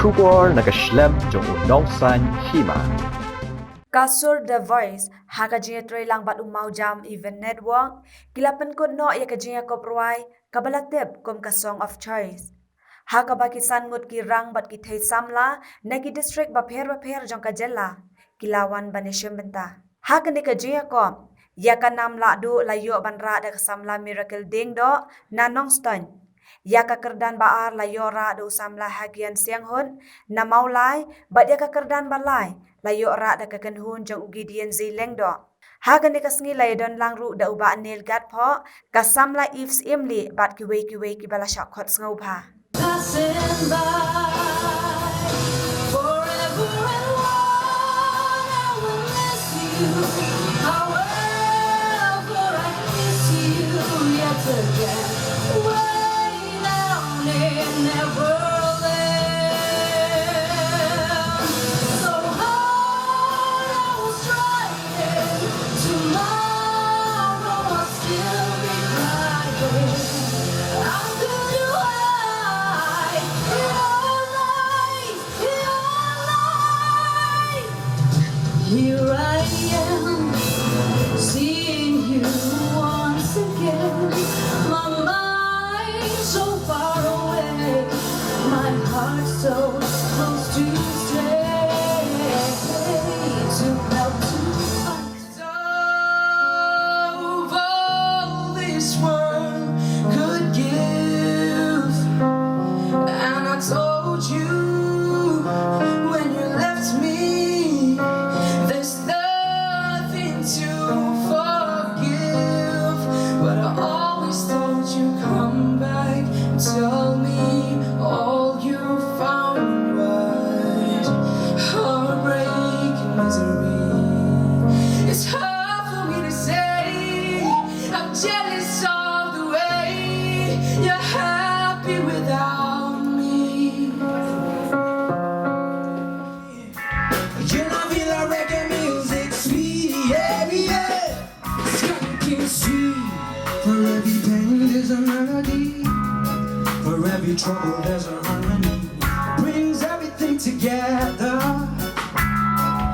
Shubor nakaslem jong unongsan hima. Kasur The Voice, hakajiya troy lang bat umaw jam event network, kilapan ko no ya kajiya ko pruay, kabalatip kum ka song of choice. Haka ba kisan ngut ki rang bat ki thay samla, nagi district bapher jong kajela, kilawan banishim benta. Haka ni kajiya ko, ya ka nam la du layo banra da kasamla miracle ding do, nanong ston. Ya ka kerdan baar layo ra do samla hagian siang hun, na maulai, bat ya ka kerdan balai, layo ra da kakenhun jong ugidian zileng do. Hagan ni kasngi lay don lang ru da uba anil gat po, kasamla ifs imli bat kiwe ki bala shakot ngau pa. Passing by, forever and one, I will miss you. However, I miss you yet again. Way down in Neverland. So hard I was trying. Tomorrow I'll still be crying. How could you hide your light? Here I am, seeing you once again. My mind so far away, my heart so close to stay. To help to fight of all this world could give. And I told you when you left me, there's nothing to forgive. But I always told you, come back and tell me all you found was heartbreak and misery. It's hard for me to say, I'm jealous of the way you're happy without me. You know, feel like reggae music, sweet, yeah, yeah. Skanking sweet. For every pain there's a melody. For every trouble there's a harmony. Brings everything together.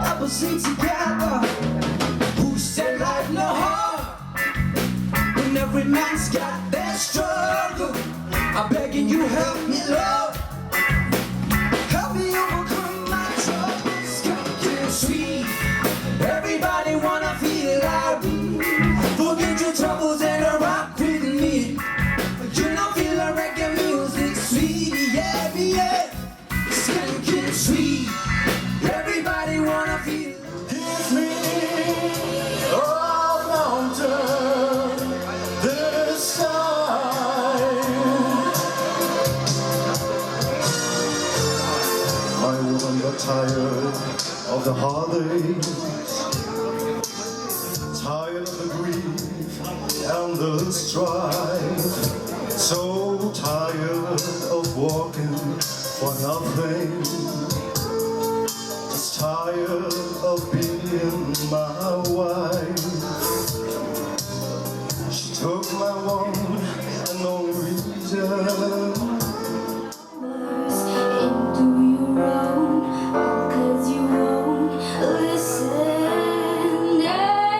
Help us sing together. Who said life no hard? When every man's got their struggle. I'm begging you, help me, Lord. Help me overcome my troubles. Skanking sweet. Everybody wanna feel like forget your troubles and rock with me. You know, feel like reggae music, sweet, yeah, yeah. Skanking sweet. Everybody wanna feel. Give me all mountain this side. My woman got tired of the heartache, tired of the grief and the strife, so tired of walking for nothing, just tired of being my wife. She took my one and only reason. Into your own, all 'cause you won't listen. Yeah,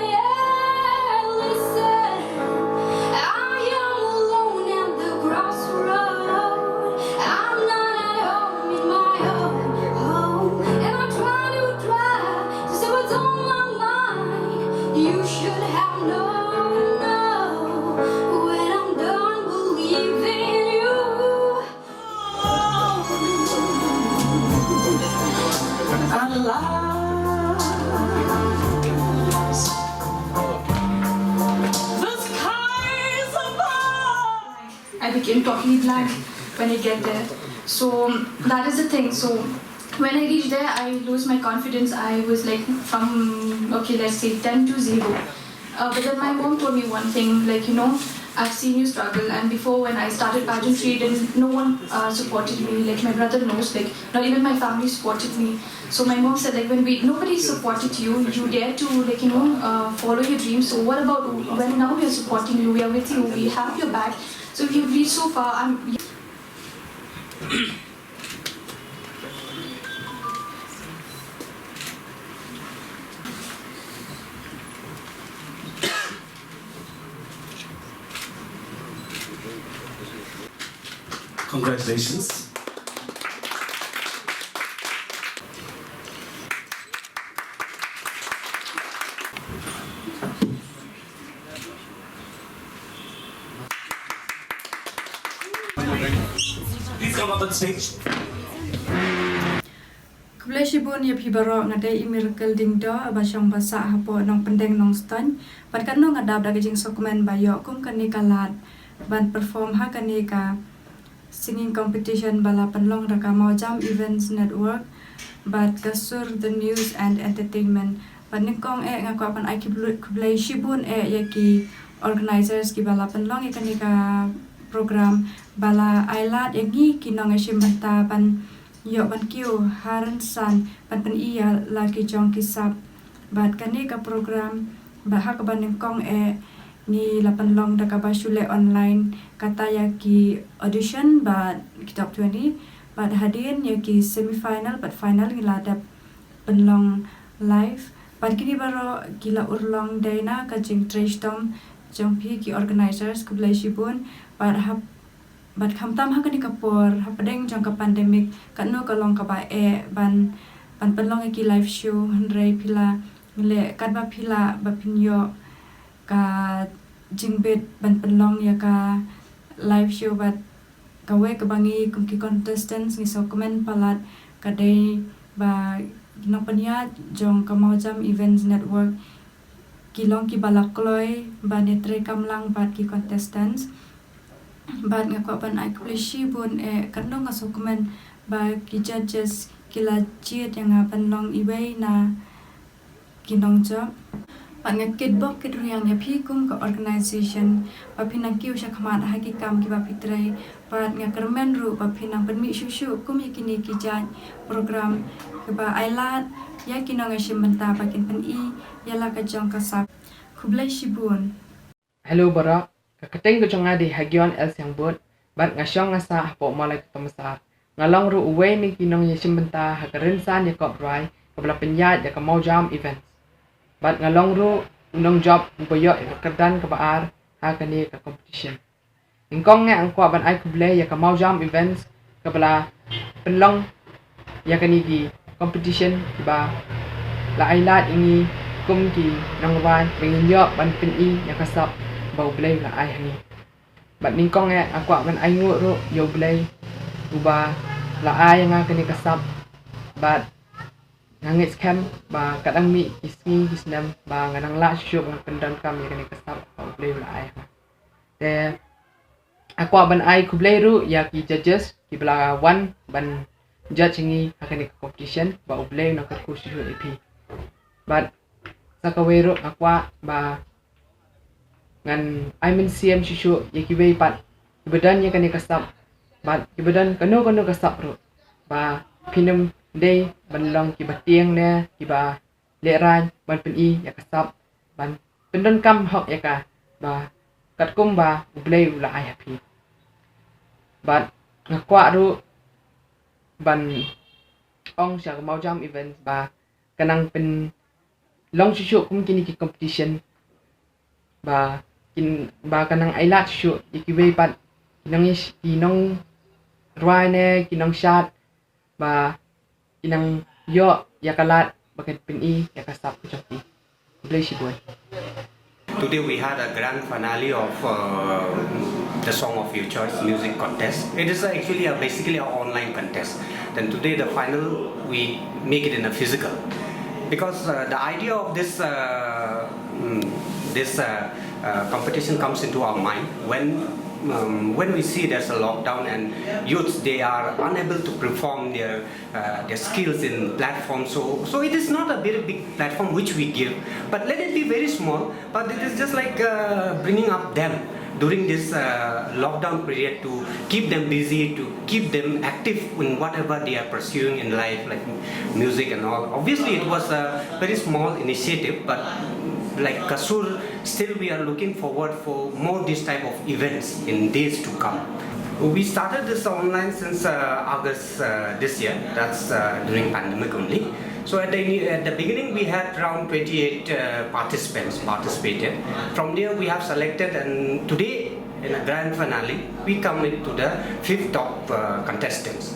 listen. I am alone at the crossroad. I'm not at home in my own home, and I try to say what's on my mind. You should have known, when I'm done believing you. I'm lost. The skies above. I became totally blank when I get there. So that is the thing. So when I reached there, I lose my confidence. I was like from, okay, let's say 10 to 0. But then my mom told me one thing, like, you know, I've seen you struggle, and before when I started pageantry, then no one supported me. Like my brother knows, like not even my family supported me. So my mom said, like, when nobody supported you, you dare to, like, you know, follow your dreams. So what about when now we are supporting you, we are with you, we have your back. So you've reached so far. Congratulations. Please come up on stage. Kublai shibun ya pibaro ngadai miracle ding do abasyong basa hapo nong pendeng nong ston ban kan no ngadab da gajing sokmen bayo kum kani kalat ban perform ha kani ka singing competition bala panlong raka Maujam Events Network bat kasur the news and entertainment ban nikong ngako pan ai kublai shibun yaki organizers ki bala panlong kani ka program bala ailat yangi kinong shimbanta ban yo ban kiu haran san ban pen iya lagi jong kisap bat kani ka program bahak ban kong ni lapan long da ka basule online kata ya ki audition bat ki top 20 bat hadin ya ki semifinal bat final ngiladap penlong live bat kini baro gila urlong daina ka jing trash tom jong pi ki organizers kublai shibun bat khamtam ha kani kapor ha padeng jong ka pandemic kanu kalong ka ba ban penlong ki live show handrai pila le kadba pila ba pinyo ka jingbet ban penlong ya ka live show bat kawe ka bangi kum ki contestants ni so komen palat kadai ba ginapanya jong ka Maujam Events Network kilong ki balakloi ba netre kamlang bat ki contestants bat ngako ban ai kulishi bun kanong nga sokumen ba ki judges kila chiet yang panlong iway na kinong job ban ngakit bok kit riang ya pikum ka organization ba pinang kiu sya khamat haki kam ki ba pitrai bat ngakermen ru ba pinang permi shushu kum yakini ki jaj program ba ailat ya kinong shimenta ba kin pen I yala ka jong kasap kublai shibun. Hello bara kakateng ko jonga di Hagyon El Siang Bot bat ngasyong ngasa po malay ketemesar ngalong ru uwe ni kinong yesim benta hakarinsan ya kop rai kabla penyat ya ka Maujam Events bat ngalong ru unong job upayo ya kerdan kabaar hakani ka competition ingkong nga ang kwa ban ay kublay ya ka Maujam Events kabla penlong ya kani ki competition ba la ailat ini kum ki nangwan menginyo ban peni ya kasap bau blay la ai hani bat ningkong aku ban ai ngut ro yo blay uba la ai nga kani kasap bat ngangit scam ba kadang mi isni hisnam ba nganang la syuk ng pendan kami kani kasap bau blay la ai te aku ban ai ku blay ru ya ki judges ki bla one ban judge ngi kani competition bau blay na ka kursi ep bat sakawero akwa ba ngan I mean CM shishu yakiway pat ibadan ya kani kasap bat ibadan kanu kasap ro ba pinam day banlang ki batieng ne ki ba leran ban peni ya kasap ban pendon kam hok ya ka ba katkum ba ublay ula ay happy bat ngakwa ro ban ong sya Maujam Events ba kanang pen long shishu kum kini ki competition ba ba kanang ailat shu ikiway pat kinong ruane kinong shot ba kinang yo yakalat bakat peni yakasap kuchoti blay shiboy. Today we had a grand finale of the Song of Your Choice music contest. It is actually basically an online contest. Then today the final we make it in a physical because the idea of this competition comes into our mind when we see there's a lockdown and youths they are unable to perform their skills in platforms. So it is not a very big platform which we give, but let it be very small. But it is just like bringing up them during this lockdown period to keep them busy, to keep them active in whatever they are pursuing in life, like music and all. Obviously, it was a very small initiative, but like Kasur, still we are looking forward for more this type of events in days to come. We started this online since August this year. That's during pandemic only. So at the beginning we had around 28 participants participated. From there we have selected, and today in a grand finale, we come into the 5th top contestants.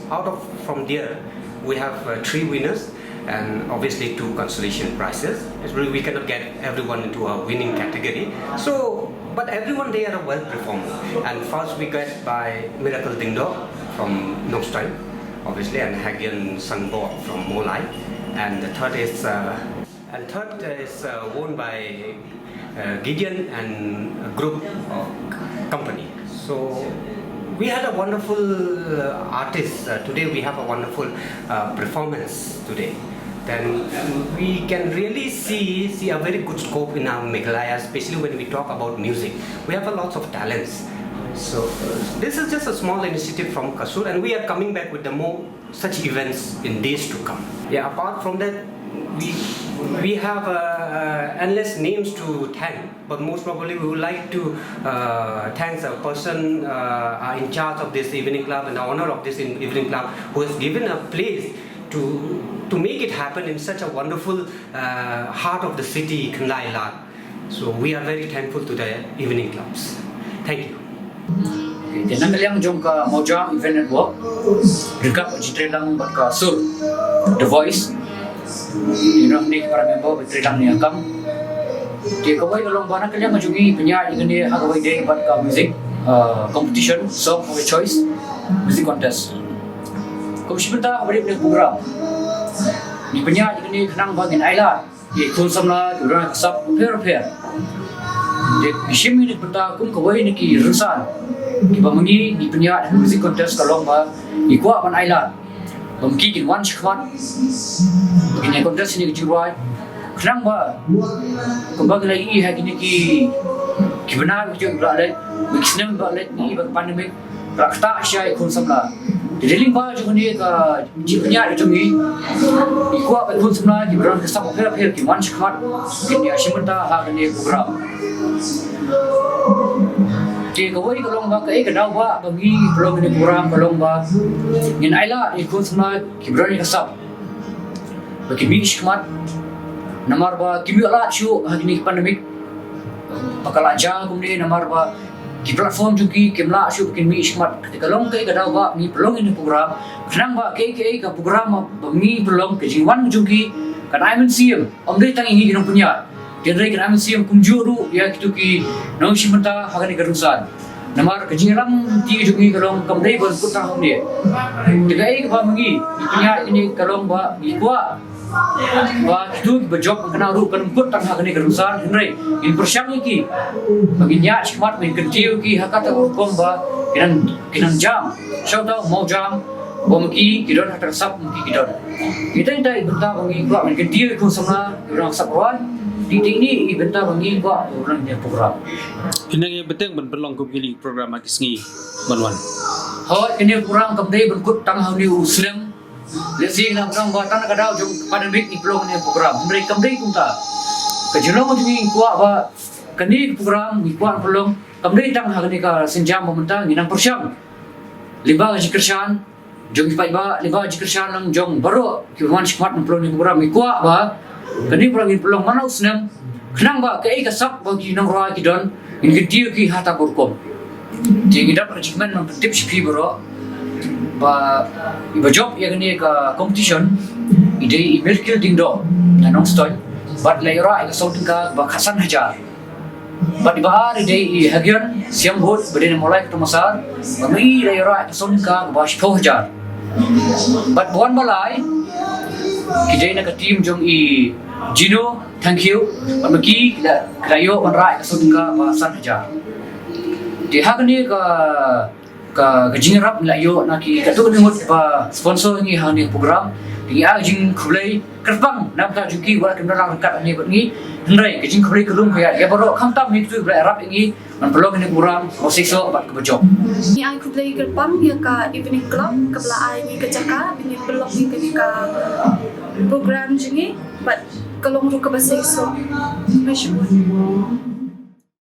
From there, we have 3 winners and obviously 2 consolation prizes. We cannot get everyone into a winning category. But everyone they are well performed. And first we get by Miracle Ding Dong from Nongstoin, obviously, and Hagian Sangbo from Molai. And the third is won by Gideon and a group of company. So we had a wonderful artist today. We have a wonderful performance today. Then we can really see a very good scope in our Meghalaya, especially when we talk about music. We have a lot of talents. So this is just a small initiative from Kasur, and we are coming back with the more such events in days to come. Yeah, apart from that, we have endless names to thank, but most probably we would like to thank a person in charge of this evening club and the owner of this evening club who has given a place to make it happen in such a wonderful heart of the city, Kandai Lat. So we are very thankful to the evening clubs. Thank you. Tenang kalian jom ke Mojang Event Network, dekat Jitrelang buat ke Sur, The Voice. Ini ni para member Jitrelang ni akam. Dia kawai dalam mana kalian majungi penyanyi ini agak day buat ke music competition, song of choice, music contest. Kau sebentar beri program. Ni penyanyi ini kenang bagian Ayla, dia ikut sama orang kasap pair. Dia isim ini bentar kum kawai ni ki rusan. Kita mengi di penyanyi music contest kalau ba ikut pan Ayla. Mungkin one shot. Begini contest ini kejuruai. Kenang ba kembali lagi hari ini ki benar kita berada mixnem berada ni bag pandemik rakta Asia ikut sama. Jadi lima juga ni ka jipnya itu ni ikut ikut sama di berang kesam pair ki one shot kini asimenta hari ini program. Jadi kawai kalau ba kai kedau ba bagi belum ini kurang belum ba ngin Ayla ikut sama ki berang kesam. Bagi mish kemat namar ba kimi ala syu hari ini pandemik bakal aja kemudian namar ba di platform juga kemla syu bikin mi ismat ketika long kai kadau ba mi pelong ini program kenang ba kai ka program mi pelong ke jiwan juga kan aimen siam omdei tang ingi ginong punya genre kan aimen siam kumjuru ya gitu ki nong simenta hagani garusan namar ke jiram ti juga kalong kamdei bon putang dia tiga ba mengi punya ini kalong ba ikwa ba itu berjob kena ru kan put tang hagani garusan genre in persyang iki baginya smart main kecil ki hakata kom ba kinan jam shout out mau jam bomki kidon hatar sap mungki kidon kita ibenta bangi gua main kecil ko sama orang sapwan titik ni ibenta bangi gua orang dia program inang yang beteng ban perlong ko gili program akisngi banwan ho ini kurang kamdei berkut tang hauni uslim lesi na orang ba tan kadau jung pandemik iplong ni program mereka kamdei kunta kejulong jungi kuat ba kani program ikuan pelong kamdei tang hagani ka senjam mementang ginang persyam liba jikersan jong ipai ba liba jikersan nang jong baru kiwan smart pelong ni program ikuat ba kani pelong mana usnam kenang ba kai kasap ba ginang roa kidon in kitiu ki hata burkom jadi dapat achievement nang tips pi bro ba iba job yang ni ka competition ide Miracle Ding Dong na Nongstoin bat layra ka sautin ka ba khasan hajar bat bahar ide Hagian siam hot beden mulai ke masar ba mi layra ka sautin ka ba 10 hajar bat buan balai ide na ka team jong Gino thank you ba maki layo ban rai ka sautin ka ba 1 hajar di hagni ka jingrap layo na ki katuk ningot pa sponsor ni hani program di ajing khulai kerpang namta juki wala kena lang kat ni ngi ndrai ke jing khulai kelum ya ya baro khamtam ni tu rap ngi man pelong ni program osiso bat ke bejok ni ai khulai kerpang ya ka evening club kabla ai ni ke jaka ni pelong ni ka program jingi but kalong ru ka basiso mashu